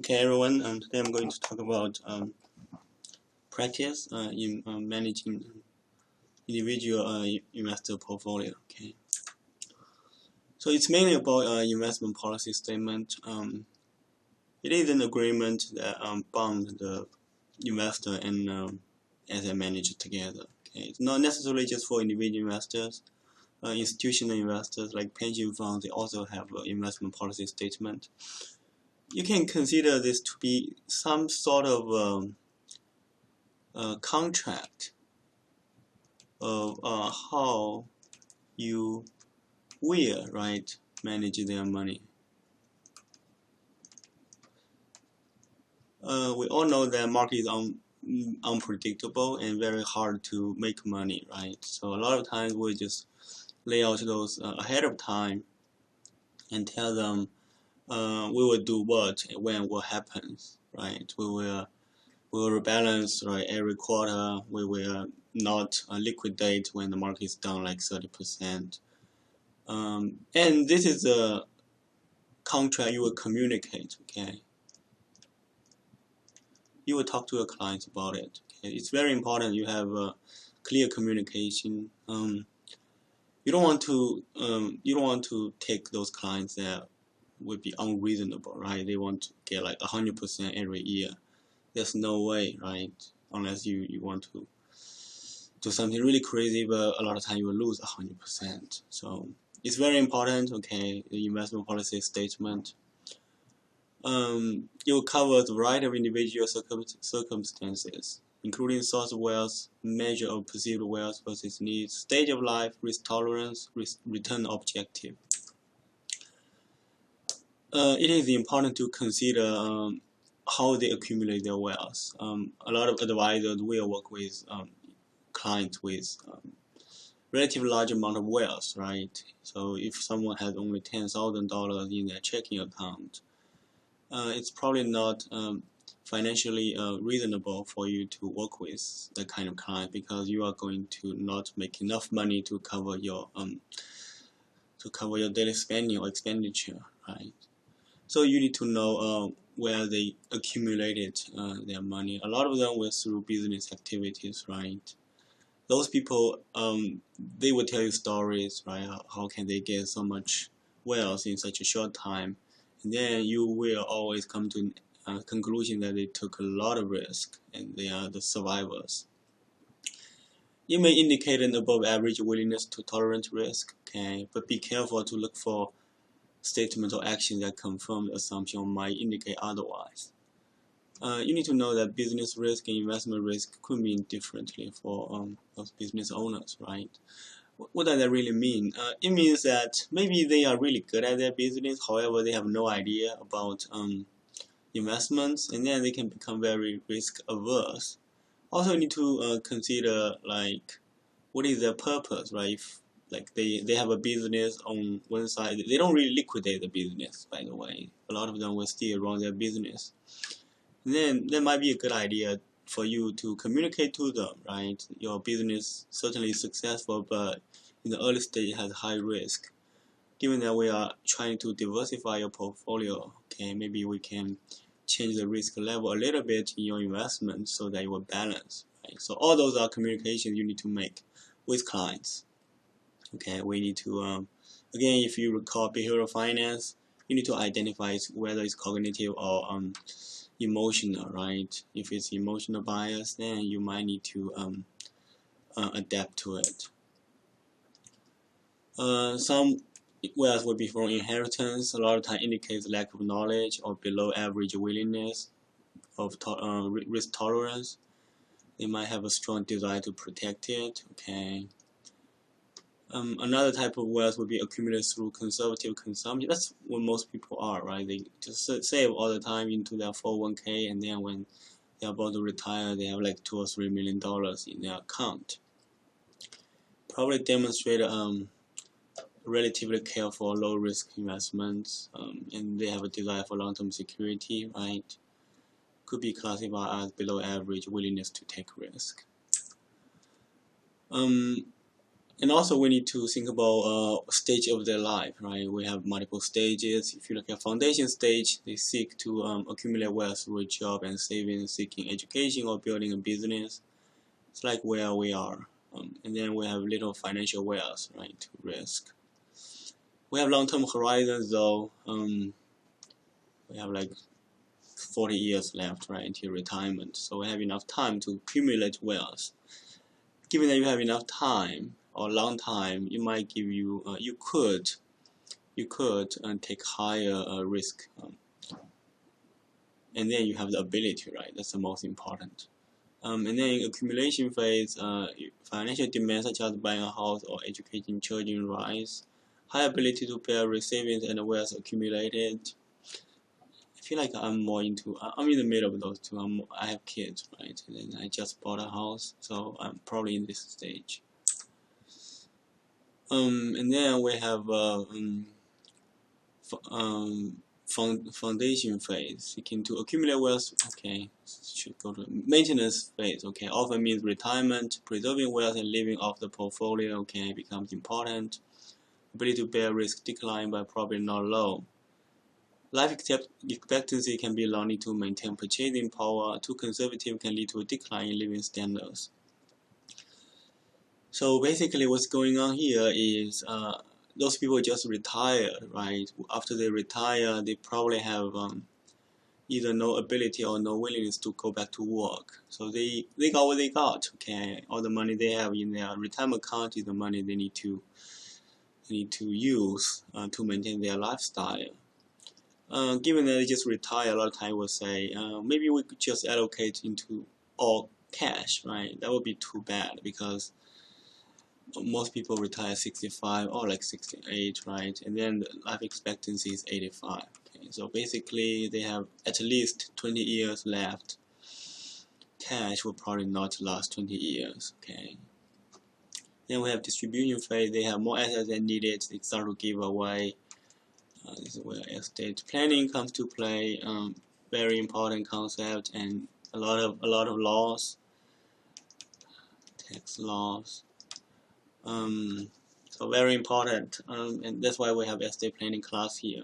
Okay, everyone. Today I'm going to talk about practice in managing individual investor portfolio. Okay, so it's mainly about investment policy statement. It is an agreement that bound the investor and asset manager together. Okay, it's not necessarily just for individual investors. Institutional investors like pension funds, they also have an investment policy statement. You can consider this to be some sort of contract of how you will manage their money. We all know that market is unpredictable and very hard to make money, right? So a lot of times we just lay out those ahead of time and tell them we will do what when what happens, right? We will rebalance every quarter. We will not liquidate when the market is down like 30%. And this is a contract you will communicate. Okay, you will talk to your clients about it. Okay? It's very important you have clear communication. You don't want to take those clients that would be unreasonable, right? They want to get like 100% every year. There's no way, right? Unless you want to do something really crazy, but a lot of time you will lose 100%. So it's very important, okay, the investment policy statement. It will cover the variety of individual circumstances, including source of wealth, measure of perceived wealth versus needs, stage of life, risk tolerance, return objective. It is important to consider how they accumulate their wealth. A lot of advisors will work with clients with relatively large amount of wealth, right? So if someone has only $10,000 in their checking account, it's probably not financially reasonable for you to work with that kind of client, because you are going to not make enough money to cover your daily spending or expenditure, right? So you need to know where they accumulated their money. A lot of them were through business activities, right? Those people, they will tell you stories, right? How can they get so much wealth in such a short time? And then you will always come to a conclusion that they took a lot of risk and they are the survivors. It may indicate an above average willingness to tolerate risk, okay? But be careful to look for statements or actions that confirm the assumption or might indicate otherwise. You need to know that business risk and investment risk could mean differently for those business owners, right? What does that really mean? It means that maybe they are really good at their business, however, they have no idea about investments, and then they can become very risk averse. Also, you need to consider what is their purpose, right? If they have a business on one side, they don't really liquidate the business, by the way. A lot of them will still run their business. And then that might be a good idea for you to communicate to them, right? Your business certainly is successful, but in the early stage it has high risk. Given that we are trying to diversify your portfolio, okay, maybe we can change the risk level a little bit in your investment so that it will balance, right? So all those are communications you need to make with clients. Okay, we need to, again, if you recall behavioral finance, you need to identify whether it's cognitive or emotional, right? If it's emotional bias, then you might need to adapt to it. Some wealth would be from inheritance. A lot of time indicates lack of knowledge or below average willingness of risk tolerance. They might have a strong desire to protect it, okay? Another type of wealth would be accumulated through conservative consumption. That's what most people are, right? They just save all the time into their 401k, and then when they're about to retire, they have like $2 or $3 million in their account. Probably demonstrate relatively careful, low-risk investments, and they have a desire for long-term security, right? Could be classified as below average willingness to take risk. And also we need to think about stage of their life, right? We have multiple stages. If you look at foundation stage, they seek to accumulate wealth through a job and savings, seeking education or building a business. It's like where we are. And then we have little financial wealth, right, to risk. We have long-term horizons though. We have like 40 years left, right, until retirement. So we have enough time to accumulate wealth. Given that you have enough time or long time, it might give you, you could take higher risk. And then you have the ability, right? That's the most important. And then in accumulation phase, financial demands such as buying a house or educating children rise. High ability to bear risk savings and wealth accumulated. I feel like I'm more into, I'm in the middle of those two. I have kids, right? And then I just bought a house, so I'm probably in this stage. And then we have foundation phase, seeking to accumulate wealth. Okay, should go to maintenance phase. Okay, often means retirement, preserving wealth and living off the portfolio. Okay, becomes important. Ability to bear risk decline, but probably not low. Life expectancy can be long, need to maintain purchasing power. Too conservative can lead to a decline in living standards. So basically what's going on here is those people just retired, right? After they retire, they probably have either no ability or no willingness to go back to work. So they got what they got, okay? All the money they have in their retirement account is the money they need to use to maintain their lifestyle. Given that they just retire, a lot of time will say, maybe we could just allocate into all cash, right? That would be too bad because most people retire 65 or like 68, right? And then the life expectancy is 85. Okay, so basically they have at least 20 years left. Cash will probably not last 20 years. Okay. Then we have distribution phase. They have more assets than needed. They start to give away. This is where estate planning comes to play. Very important concept and a lot of laws, tax laws. So very important, and that's why we have estate planning class here.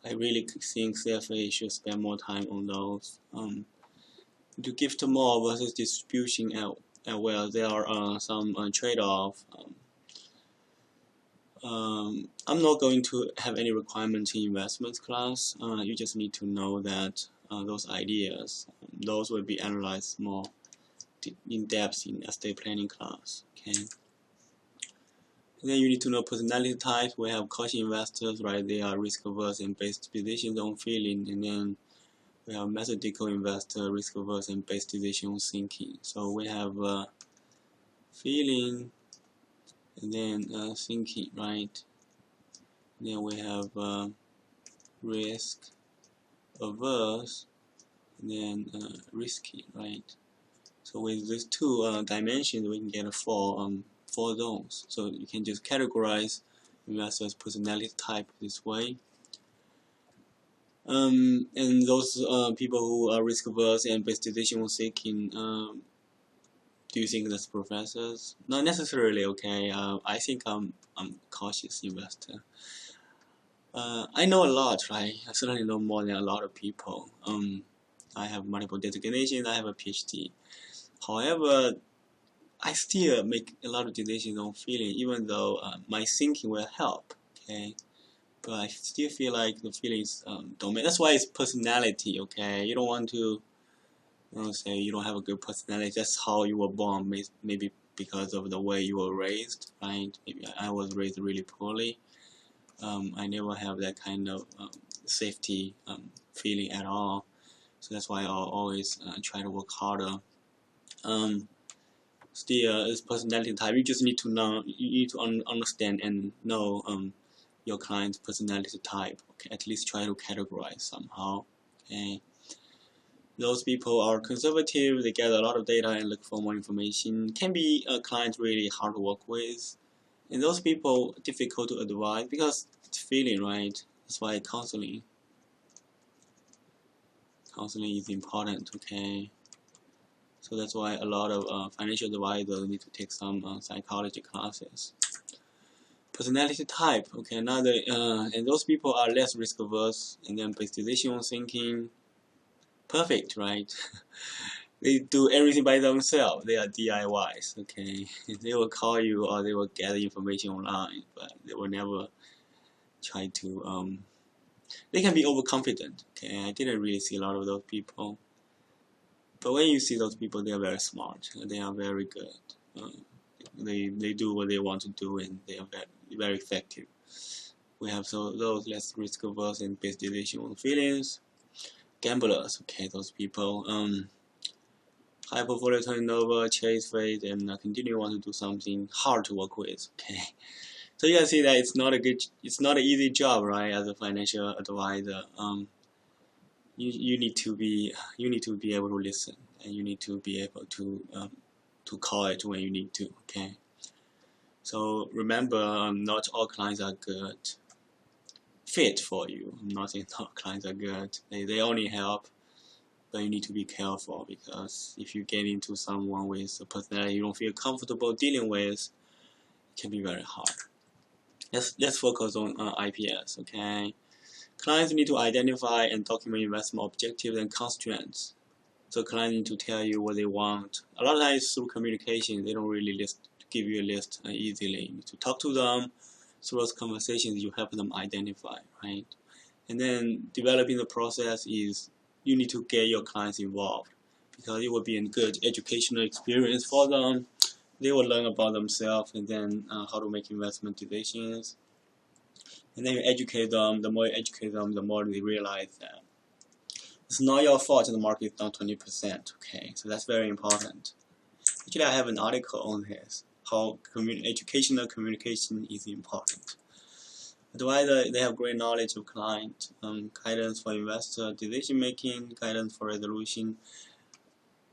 I really think CFA should spend more time on those. To gift more versus distribution as well, there are some trade-off. I'm not going to have any requirements in investments class. You just need to know that those ideas, those will be analyzed more in depth in estate planning class. Okay. And then you need to know personality types. We have caution investors, right? They are risk averse and based decisions on feeling. And then we have methodical investor, risk averse and based decision on thinking. So we have feeling and then thinking, right? And then we have risk averse and then risky, right? So with these two dimensions, we can get four zones. So you can just categorize investors' personality type this way. And those people who are risk averse and based decision seeking, do you think that's professors? Not necessarily. Okay. I think I'm cautious investor. I know a lot, right? I certainly know more than a lot of people. I have multiple designations. I have a PhD. However, I still make a lot of decisions on feeling, even though my thinking will help. Okay, but I still feel like the feelings don't make. That's why it's personality. Okay, you don't want to, say you don't have a good personality. That's how you were born. Maybe because of the way you were raised, right? Maybe I was raised really poorly. I never have that kind of safety feeling at all. So that's why I'll always try to work harder. Still, it's personality type. You just need to know. You need to understand and know your client's personality type. Okay, at least try to categorize somehow. Okay, those people are conservative. They get a lot of data and look for more information. Can be a client really hard to work with, and those people difficult to advise because it's feeling, right? That's why counseling is important. Okay. So that's why a lot of financial advisors need to take some psychology classes. Personality type, okay, another, and those people are less risk averse, and then based decision thinking, perfect, right? They do everything by themselves. They are DIYs, okay? They will call you or they will gather information online, but they will never try to, they can be overconfident, okay? I didn't really see a lot of those people. But when you see those people, they are very smart. They are very good. They do what they want to do, and they are very effective. We have those less risk averse and based decision on feelings. Gamblers, okay, those people. High portfolio turnover, chase fate, and continue want to do something hard to work with. Okay, so you can see that it's not an easy job, right? As a financial advisor, you need to be able to listen, and you need to be able to call it when you need to. Okay, so remember, not all clients are good fit for you. I'm not saying all clients are good. They only help. But you need to be careful, because if you get into someone with a personality you don't feel comfortable dealing with, it can be very hard. Let's focus on IPS, okay? Clients need to identify and document investment objectives and constraints. So clients need to tell you what they want. A lot of times through communication, they don't really give you a list easily. You need to talk to them. Through those conversations, you help them identify, right? And then developing the process is, you need to get your clients involved, because it will be a good educational experience for them. They will learn about themselves, and then how to make investment decisions. And then you educate them. The more you educate them, the more they realize that it's not your fault the market is down 20%. Okay, so that's very important. Actually, I have an article on this, how educational communication is important. Advisor, they have great knowledge of client, guidance for investor decision making, guidance for resolution.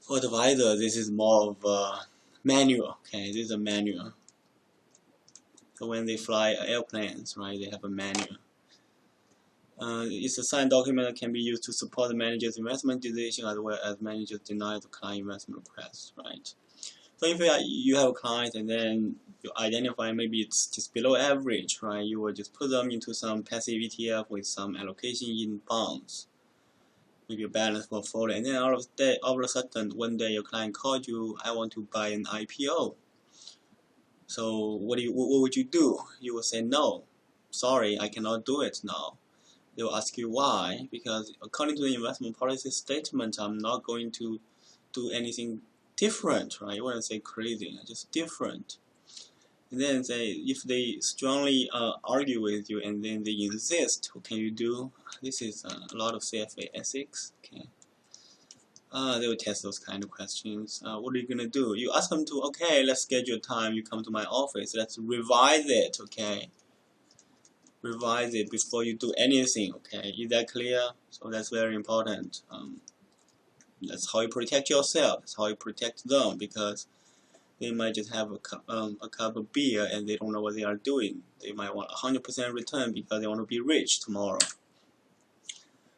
For advisor, this is more of a manual. Okay, this is a manual. So when they fly airplanes, right, they have a manual. It's a signed document that can be used to support the manager's investment decision, as well as managers deny the client investment request, right? So if you have a client and then you identify maybe it's just below average, right? You will just put them into some passive ETF with some allocation in bonds, maybe a balanced portfolio, and then all of a sudden one day your client called you, I want to buy an IPO. So what would you do? You will say, no, sorry, I cannot do it now. They will ask you why, because according to the investment policy statement, I'm not going to do anything different, right? You wouldn't say crazy, just different. And then if they strongly argue with you, and then they insist, what can you do? This is a lot of CFA ethics. Okay, they will test those kind of questions. What are you gonna do? You ask them to, okay, let's schedule time. You come to my office. Let's revise it. Okay, revise it before you do anything. Okay, is that clear? So that's very important. That's how you protect yourself. That's how you protect them, because they might just have a cup of beer and they don't know what they are doing. They might want 100% return because they want to be rich tomorrow.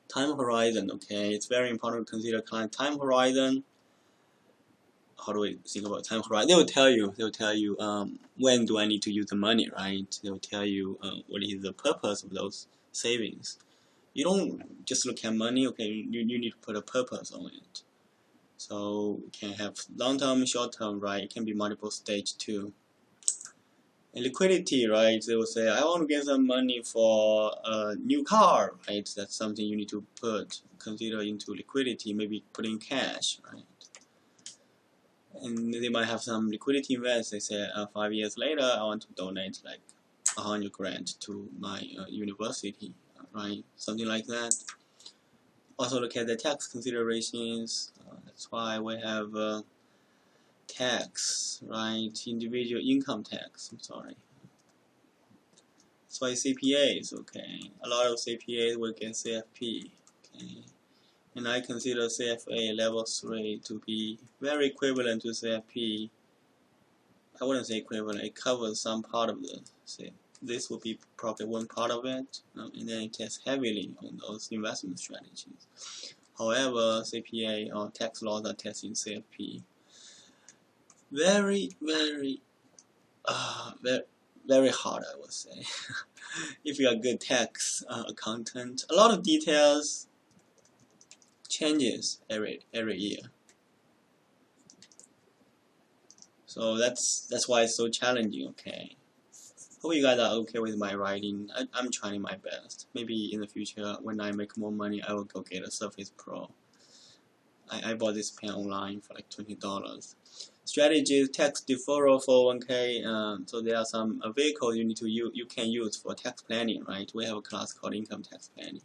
Time horizon, okay, it's very important to consider client time horizon. How do we think about time horizon? They will tell you when do I need to use the money, right? They will tell you what is the purpose of those savings. You don't just look at money, okay, you need to put a purpose on it. So you can have long-term, short-term, right? It can be multiple stage too. And liquidity, right? They will say, I want to get some money for a new car, right? That's something you need to consider into liquidity, maybe put in cash, right? And they might have some liquidity invest. They say 5 years later, I want to donate like 100 grand to my university, right? Something like that. Also look at the tax considerations. That's why we have tax, right? Individual income tax. I'm sorry. That's why CPAs, okay. A lot of CPAs will get CFP, okay. And I consider CFA level 3 to be very equivalent to CFP. I wouldn't say equivalent. It covers some part of the CFP. This will be probably one part of it, and then it tests heavily on those investment strategies. However, CPA or tax laws are tested in CFP. Very, very hard, I would say. If you are a good tax accountant, a lot of details changes every year. So that's why it's so challenging. Okay, hope you guys are okay with my writing. I'm trying my best. Maybe in the future, when I make more money, I will go get a Surface Pro. I bought this pen online for like $20. Strategies, tax deferral for 401k. So there are some vehicles you can use for tax planning, right? We have a class called income tax planning.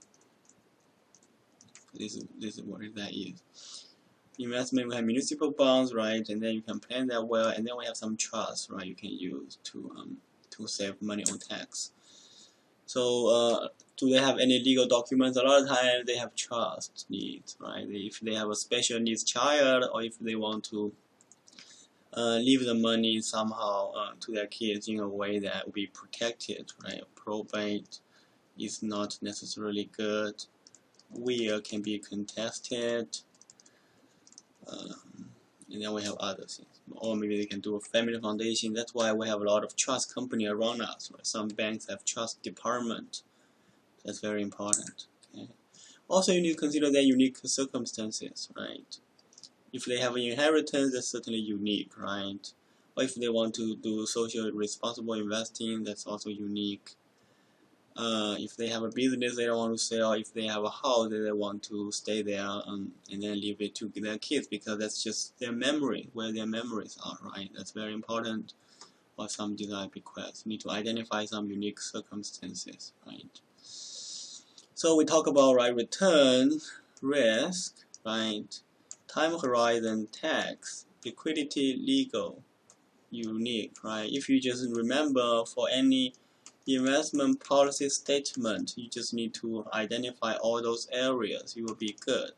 This is what that is. Investment, we have municipal bonds, right? And then you can plan that well. And then we have some trusts, right? You can use to save money on tax. So do they have any legal documents? A lot of times they have trust needs, right? If they have a special needs child, or if they want to leave the money somehow to their kids in a way that will be protected, right? Probate is not necessarily good. Will can be contested. And then we have other things. Or maybe they can do a family foundation. That's why we have a lot of trust company around us. Right? Some banks have trust department. That's very important. Okay. Also, you need to consider their unique circumstances, right? If they have an inheritance, that's certainly unique, right? Or if they want to do social responsible investing, that's also unique. If they have a business they don't want to sell, if they have a house they want to stay there and then leave it to their kids, because that's just their memory, where their memories are, right? That's very important. Or some desire bequests. You need to identify some unique circumstances, right? So we talk about, right, return, risk, right, time horizon, tax, liquidity, legal, unique, right? If you just remember for any investment policy statement, you just need to identify all those areas. You will be good.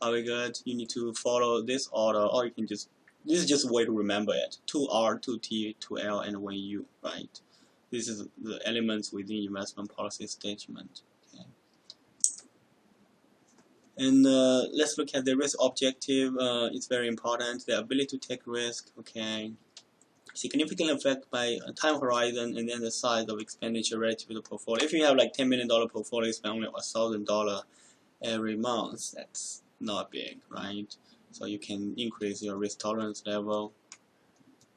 Are we good? You need to follow this order, or you can just, this is just a way to remember it. 2R, 2T, 2L, and 1U, right? This is the elements within investment policy statement. Okay. And let's look at the risk objective. It's very important. The ability to take risk. Okay. Significant effect by time horizon, and then the size of expenditure relative to the portfolio. If you have like $10 million portfolio, spend only $1,000 every month, that's not big, right? So you can increase your risk tolerance level.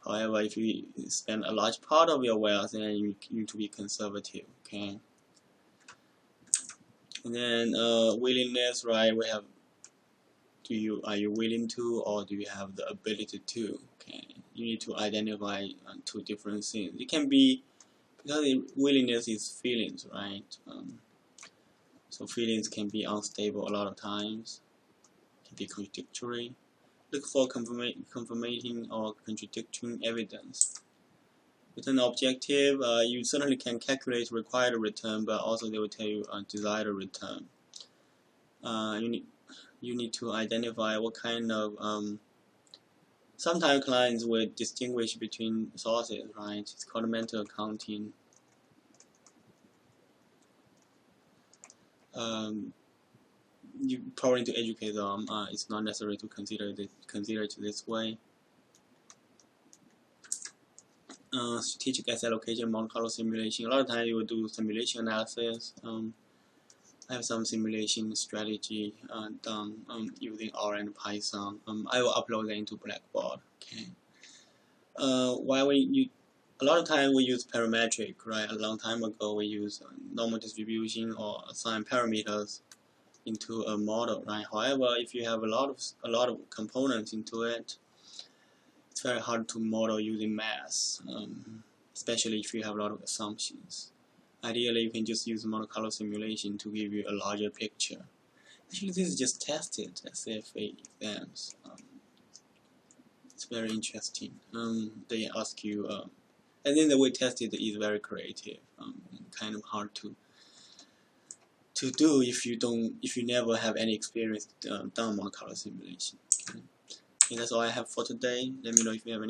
However, if you spend a large part of your wealth, then you need to be conservative, okay? And then willingness, right? We have, are you willing to, or do you have the ability to? Okay, you need to identify two different things. It can be, because willingness is feelings, right? So feelings can be unstable a lot of times, can be contradictory. Look for confirming or contradicting evidence. Return objective, you certainly can calculate required return, but also they will tell you desired return. You need to identify what kind of, sometimes clients will distinguish between sources, right? It's called mental accounting. You probably need to educate them. It's not necessary to consider it this way. Strategic asset allocation, Monte Carlo simulation. A lot of times you will do simulation analysis. I have some simulation strategy done using R and Python. I will upload that into Blackboard. Okay. A lot of time we use parametric, right? A long time ago we use normal distribution or assign parameters into a model, right? However, if you have a lot of components into it, it's very hard to model using math, especially if you have a lot of assumptions. Ideally, you can just use Monte Carlo simulation to give you a larger picture. Actually, this is just tested at CFA exams. It's very interesting. They ask you, and then the way tested is very creative, kind of hard to do if you never have any experience done Monte Carlo simulation. Okay. Okay, that's all I have for today. Let me know if you have any